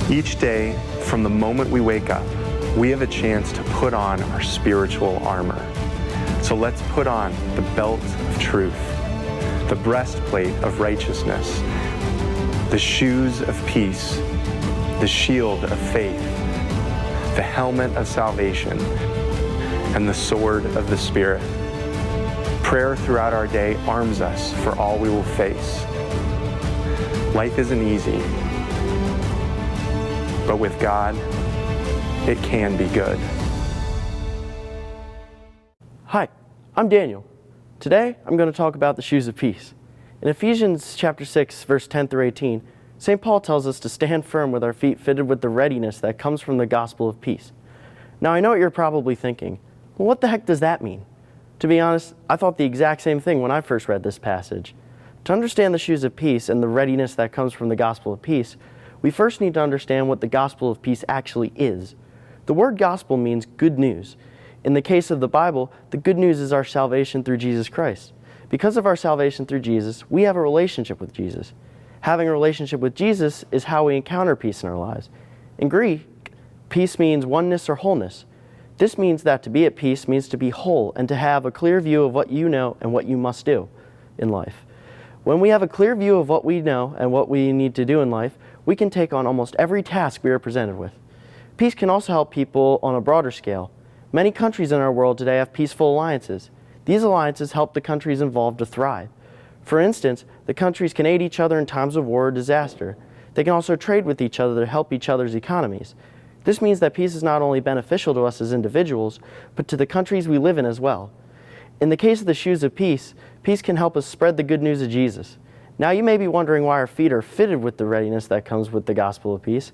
Each day, from the moment we wake up, we have a chance to put on our spiritual armor. So let's put on the belt of truth, the breastplate of righteousness, the shoes of peace, the shield of faith, the helmet of salvation, and the sword of the Spirit. Prayer throughout our day arms us for all we will face. Life isn't easy, but with God, it can be good. Hi, I'm Daniel. Today, I'm going to talk about the shoes of peace. In Ephesians chapter 6, verse 10 through 18, St. Paul tells us to stand firm with our feet fitted with the readiness that comes from the gospel of peace. Now, I know what you're probably thinking. Well, what the heck does that mean? To be honest, I thought the exact same thing when I first read this passage. To understand the shoes of peace and the readiness that comes from the gospel of peace, we first need to understand what the gospel of peace actually is. The word gospel means good news. In the case of the Bible, the good news is our salvation through Jesus Christ. Because of our salvation through Jesus, we have a relationship with Jesus. Having a relationship with Jesus is how we encounter peace in our lives. In Greek, peace means oneness or wholeness. This means that to be at peace means to be whole and to have a clear view of what you know and what you must do in life. When we have a clear view of what we know and what we need to do in life, we can take on almost every task we are presented with. Peace can also help people on a broader scale. Many countries in our world today have peaceful alliances. These alliances help the countries involved to thrive. For instance, the countries can aid each other in times of war or disaster. They can also trade with each other to help each other's economies. This means that peace is not only beneficial to us as individuals, but to the countries we live in as well. In the case of the shoes of peace, peace can help us spread the good news of Jesus. Now you may be wondering why our feet are fitted with the readiness that comes with the gospel of peace.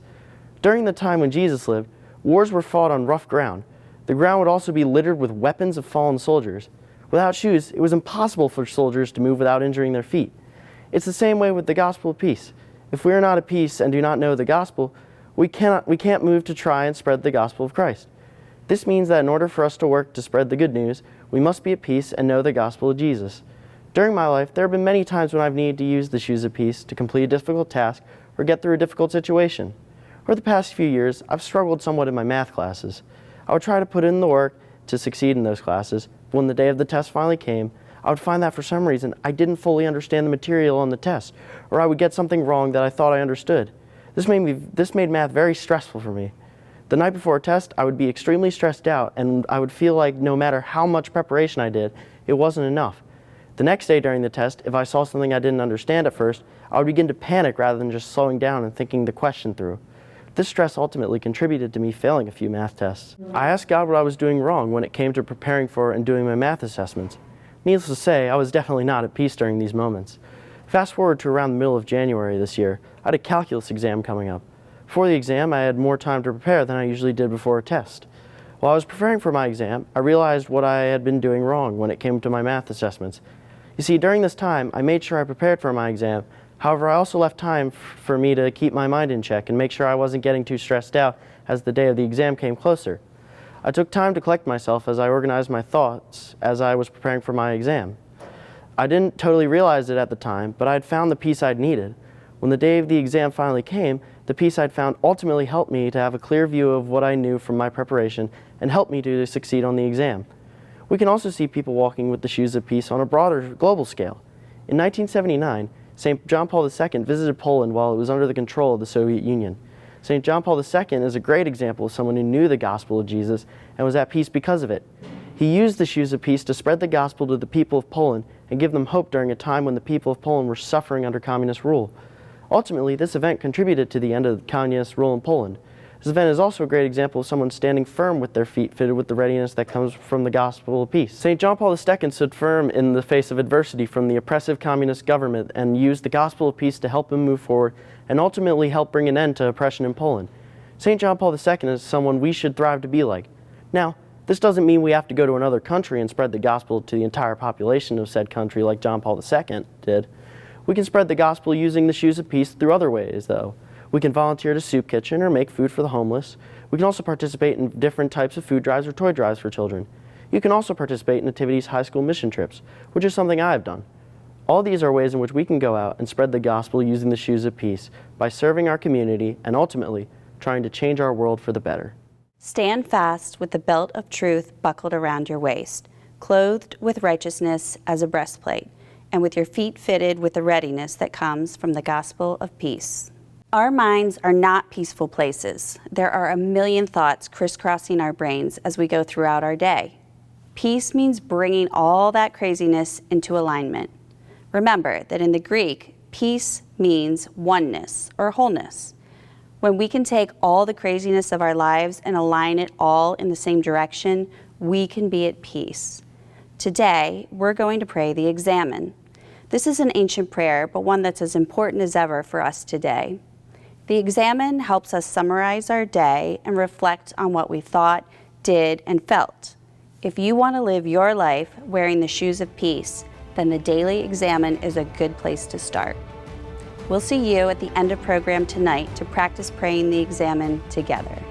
During the time when Jesus lived, wars were fought on rough ground. The ground would also be littered with weapons of fallen soldiers. Without shoes, it was impossible for soldiers to move without injuring their feet. It's the same way with the gospel of peace. If we are not at peace and do not know the gospel, we can't move to try and spread the gospel of Christ. This means that in order for us to work to spread the good news, we must be at peace and know the gospel of Jesus. During my life, there have been many times when I've needed to use the shoes of peace to complete a difficult task or get through a difficult situation. Over the past few years, I've struggled somewhat in my math classes. I would try to put in the work to succeed in those classes, but when the day of the test finally came, I would find that for some reason I didn't fully understand the material on the test, or I would get something wrong that I thought I understood. This made math very stressful for me. The night before a test, I would be extremely stressed out, and I would feel like no matter how much preparation I did, it wasn't enough. The next day during the test, if I saw something I didn't understand at first, I would begin to panic rather than just slowing down and thinking the question through. This stress ultimately contributed to me failing a few math tests. I asked God what I was doing wrong when it came to preparing for and doing my math assessments. Needless to say, I was definitely not at peace during these moments. Fast forward to around the middle of January this year, I had a calculus exam coming up. Before the exam, I had more time to prepare than I usually did before a test. While I was preparing for my exam, I realized what I had been doing wrong when it came to my math assessments. You see, during this time, I made sure I prepared for my exam. However, I also left time for me to keep my mind in check and make sure I wasn't getting too stressed out as the day of the exam came closer. I took time to collect myself as I organized my thoughts as I was preparing for my exam. I didn't totally realize it at the time, but I had found the peace I'd needed. When the day of the exam finally came, the peace I'd found ultimately helped me to have a clear view of what I knew from my preparation and helped me to succeed on the exam. We can also see people walking with the shoes of peace on a broader global scale. In 1979, St. John Paul II visited Poland while it was under the control of the Soviet Union. St. John Paul II is a great example of someone who knew the gospel of Jesus and was at peace because of it. He used the shoes of peace to spread the gospel to the people of Poland and give them hope during a time when the people of Poland were suffering under communist rule. Ultimately, this event contributed to the end of communist rule in Poland. This event is also a great example of someone standing firm with their feet fitted with the readiness that comes from the gospel of peace. St. John Paul II stood firm in the face of adversity from the oppressive communist government and used the gospel of peace to help him move forward and ultimately help bring an end to oppression in Poland. St. John Paul II is someone we should thrive to be like. Now, this doesn't mean we have to go to another country and spread the gospel to the entire population of said country like John Paul II did. We can spread the gospel using the shoes of peace through other ways, though. We can volunteer at a soup kitchen or make food for the homeless. We can also participate in different types of food drives or toy drives for children. You can also participate in Nativity's high school mission trips, which is something I have done. All these are ways in which we can go out and spread the gospel using the shoes of peace by serving our community and ultimately trying to change our world for the better. Stand fast with the belt of truth buckled around your waist, clothed with righteousness as a breastplate, and with your feet fitted with the readiness that comes from the gospel of peace. Our minds are not peaceful places. There are a million thoughts crisscrossing our brains as we go throughout our day. Peace means bringing all that craziness into alignment. Remember that in the Greek, peace means oneness or wholeness. When we can take all the craziness of our lives and align it all in the same direction, we can be at peace. Today, we're going to pray the Examen. This is an ancient prayer, but one that's as important as ever for us today. The Examen helps us summarize our day and reflect on what we thought, did, and felt. If you want to live your life wearing the shoes of peace, then the daily Examen is a good place to start. We'll see you at the end of program tonight to practice praying the Examen together.